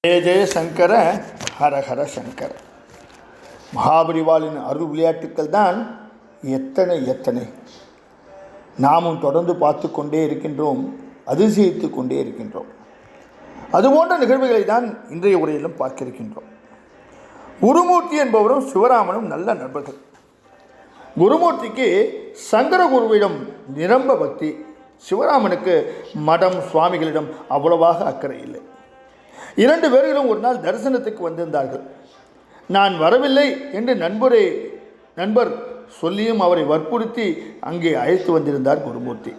ஜெய ஜெய சங்கர ஹர ஹர சங்கர. மகாபரிவாளின் அருள் விளையாட்டுக்கள் தான் எத்தனை எத்தனை நாமும் தொடர்ந்து பார்த்து கொண்டே இருக்கின்றோம், அதிசயித்து கொண்டே இருக்கின்றோம். அதுபோன்ற நிகழ்வுகளை தான் இன்றைய உரையிலும் பார்க்க இருக்கின்றோம். குருமூர்த்தி என்பவரும் சிவராமனும் நல்ல நண்பர்கள். குருமூர்த்திக்கு சங்கர குருவிடம் நிரம்ப பக்தி, சிவராமனுக்கு மடம் சுவாமிகளிடம் அவ்வளவாக அக்கறை இல்லை. இரண்டு பேர்களும் ஒரு நாள் தரிசனத்துக்கு வந்திருந்தார்கள். நான் வரவில்லை என்று நண்பர் சொல்லியும் அவரை வற்புறுத்தி அங்கே அழைத்து வந்திருந்தார் குருமூர்த்தி.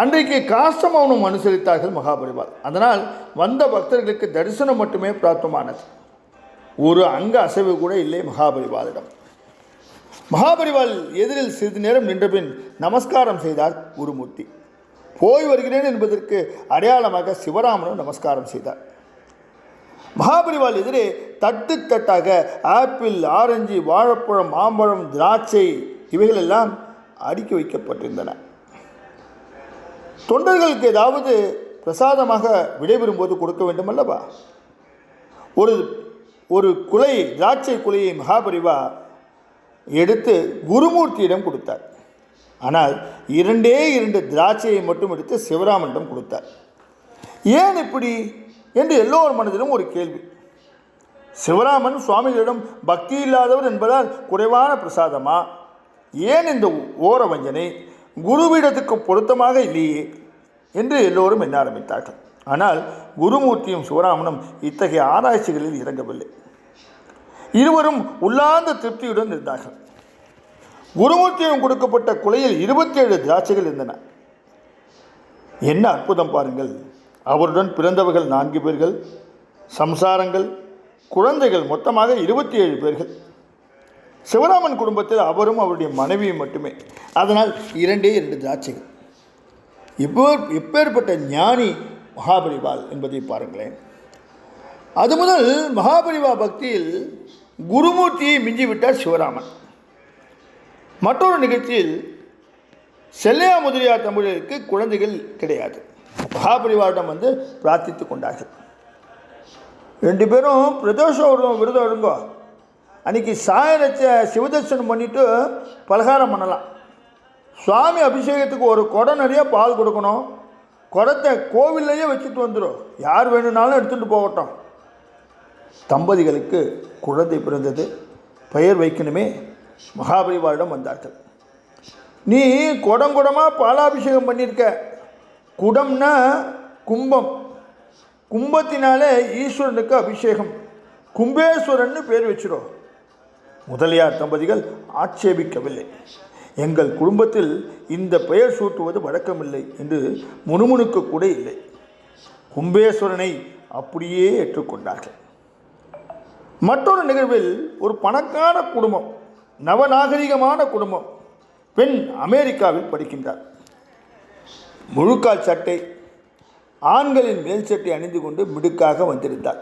அன்றைக்கு காஷ்ட மௌனம் அனுசரித்தார்கள் மகாபரிவாள். அதனால் வந்த பக்தர்களுக்கு தரிசனம் மட்டுமே பிராப்தமானது. ஒரு அங்க அசைவு கூட இல்லை மகாபரிவாளிடம். மகாபரிவாள் எதிரில் சிறிது நேரம் நின்றபின் நமஸ்காரம் செய்தார் குருமூர்த்தி. போய் வருகிறேன் என்பதற்கு அடையாளமாக சிவராமனும் நமஸ்காரம் செய்தார். மகாபரிவாள் எதிரே தட்டு தட்டாக ஆப்பிள், ஆரஞ்சு, வாழைப்பழம், மாம்பழம், திராட்சை இவைகளெல்லாம் அடுக்கி வைக்கப்பட்டிருந்தன. தொண்டர்களுக்கு ஏதாவது பிரசாதமாக விடைபெறும்போது கொடுக்க வேண்டும் அல்லவா? ஒரு குலை, திராட்சை குலையை மகாபரிவா எடுத்து குருமூர்த்தியிடம் கொடுத்தார். ஆனால் இரண்டே திராட்சையை மட்டும் எடுத்து சிவராமனிடம் கொடுத்தார். ஏன் இப்படி என்று எல்லோர் மனதிலும் ஒரு கேள்வி. சிவராமன் சுவாமிகளிடம் பக்தி இல்லாதவர் என்பதால் குறைவான பிரசாதமா? ஏன் இந்த ஓர வஞ்சனை? குருவிடத்துக்கு பொருத்தமாக இல்லையே என்று எல்லோரும் எண்ண ஆரம்பித்தார்கள். ஆனால் குருமூர்த்தியும் சிவராமனும் இத்தகைய ஆராய்ச்சிகளில் இறங்கவில்லை. இருவரும் உள்ளார்ந்த திருப்தியுடன் இருந்தார்கள். குருமூர்த்தியும் கொடுக்கப்பட்ட குலையில் 27 திராட்சைகள் இருந்தன. என்ன அற்புதம் பாருங்கள்! அவருடன் பிறந்தவர்கள் 4 பேர்கள், சம்சாரங்கள், குழந்தைகள், மொத்தமாக 27 பேர்கள். சிவராமன் குடும்பத்தில் அவரும் அவருடைய மனைவியும் மட்டுமே. அதனால் 2 திராட்சைகள். எப்பேற்பட்ட ஞானி மகாபரிவாள் என்பதை பாருங்களேன். அது முதல் மகாபரிவா பக்தியில் குருமூர்த்தியை மிஞ்சிவிட்டார் சிவராமன். மற்றொரு நிகழ்ச்சியில் செல்லையா முதலியார் தமிழருக்கு குழந்தைகள் கிடையாது. மகாபரிவாரிடம் வந்து பிரார்த்தித்து கொண்டார்கள். 2 பேரும் பிரதோஷம் விரதம் இருங்கோ, அன்றைக்கி சாயரச்ச சிவதர்சனம் பண்ணிவிட்டு பலகாரம் பண்ணலாம். சுவாமி அபிஷேகத்துக்கு ஒரு குடம் நிறைய பால் கொடுக்கணும். குடத்தை கோவில்லையே வச்சுட்டு வந்துடும், யார் வேணும்னாலும் எடுத்துகிட்டு போகட்டும். தம்பதிகளுக்கு குழந்தை பிறந்தது. பெயர் வைக்கணுமே. மகாபரிவாரிடம் வந்தார்கள். நீ குடமாக பாலாபிஷேகம் பண்ணியிருக்க. குடம்னா கும்பம், கும்பத்தினாலே ஈஸ்வரனுக்கு அபிஷேகம், கும்பேஸ்வரன்னு பேர் வச்சிடும். முதலியார் தம்பதிகள் ஆட்சேபிக்கவில்லை. எங்கள் குடும்பத்தில் இந்த பெயர் சூட்டுவது வழக்கமில்லை என்று முணுமுணுக்க கூட இல்லை. கும்பேஸ்வரனை அப்படியே ஏற்றுக்கொண்டார்கள். மற்றொரு நிகழ்வில் ஒரு பணக்கார குடும்பம், நவநாகரிகமான குடும்பம். பெண் அமெரிக்காவில் படிக்கின்றார். முழுக்கால் சட்டை, ஆண்களின் மேல் சட்டை அணிந்து கொண்டு மிடுக்காக வந்திருந்தார்.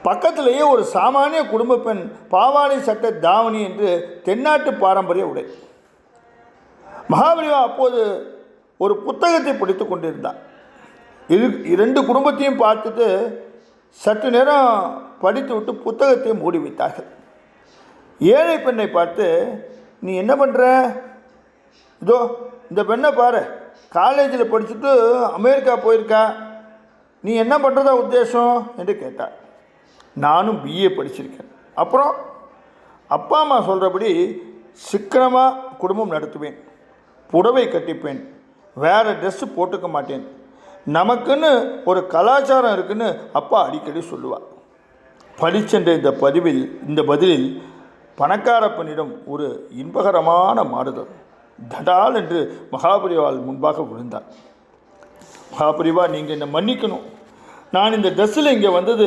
பக்கத்திலேயே ஒரு சாமானிய குடும்ப பெண் பாவாடை சட்டை, தாவணி என்று தென்னாட்டு பாரம்பரிய உடை. மகாபரிவா அப்போது ஒரு புத்தகத்தை படித்து கொண்டிருந்தார். 2 குடும்பத்தையும் பார்த்துட்டு சற்று நேரம் படித்து விட்டு புத்தகத்தை மூடி வைத்தார்கள். ஏழை பெண்ணை பார்த்து, நீ என்ன பண்ணுற? இதோ இந்த பெண்ணை பாரு, காலேஜில் படிச்சுட்டு அமெரிக்கா போயிருக்கா, நீ என்ன பண்ணுறதா உத்தேசம் என்று கேட்டார். நானும் பிஏ படிச்சிருக்கேன். அப்புறம் அப்பா அம்மா சொல்கிறபடி சிக்கனமாக குடும்பம் நடத்துவேன், புடவை கட்டிப்பேன், வேறு ட்ரெஸ்ஸு போட்டுக்க மாட்டேன், நமக்குன்னு ஒரு கலாச்சாரம் இருக்குன்னு அப்பா அடிக்கடி சொல்லுவாள். படிச்சென்ற இந்த பதிலில் பணக்கார பெண்ணிடம் ஒரு இன்பகரமான மாறுதல். தடால் என்று மகாபரிவாள் முன்பாக விழுந்தார். மகாபரிவா, நீங்கள் என்னை மன்னிக்கணும். நான் இந்த ட்ரெஸ்ஸில் இங்கே வந்தது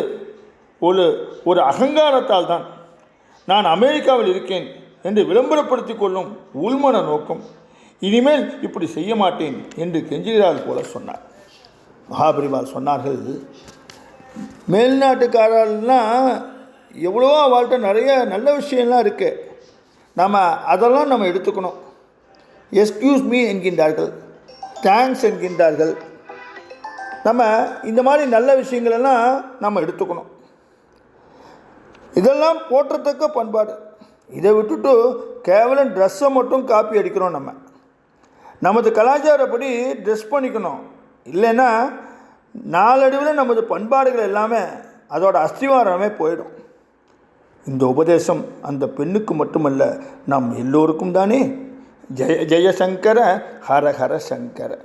ஒரு அகங்காரத்தால் தான். நான் அமெரிக்காவில் இருக்கேன் என்று விளம்பரப்படுத்தி கொள்ளும் உள்மன நோக்கம். இனிமேல் இப்படி செய்ய மாட்டேன் என்று கெஞ்சுகிறாள் போல சொன்னார். மகாபரிவாள் சொன்னார்கள், மேல்நாட்டுக்காரெல்லாம் எவ்வளவோ வாழ்க்கை நிறைய நல்ல விஷயம்லாம் இருக்குது, அதெல்லாம் நம்ம எடுத்துக்கணும். எஸ்கியூஸ் மீ என்கின்றார்கள், தேங்க்ஸ் என்கின்றார்கள், நம்ம இந்த மாதிரி நல்ல விஷயங்களெல்லாம் நம்ம எடுத்துக்கணும். இதெல்லாம் போற்றத்தக்க பண்பாடு. இதை விட்டுட்டு கேவலம் ட்ரெஸ்ஸை மட்டும் காப்பி அடிக்கிறோம். நமது கலாச்சாரப்படி ட்ரெஸ் பண்ணிக்கணும். இல்லைன்னா நாளடைவில் நமது பண்பாடுகள் எல்லாமே அதோட அஸ்திவாரமே போயிடும். இந்த உபதேசம் அந்த பெண்ணுக்கு மட்டுமல்ல, நம் எல்லோருக்கும் தானே. ஜெய ஜெய சங்கர, ஹர ஹர சங்கர.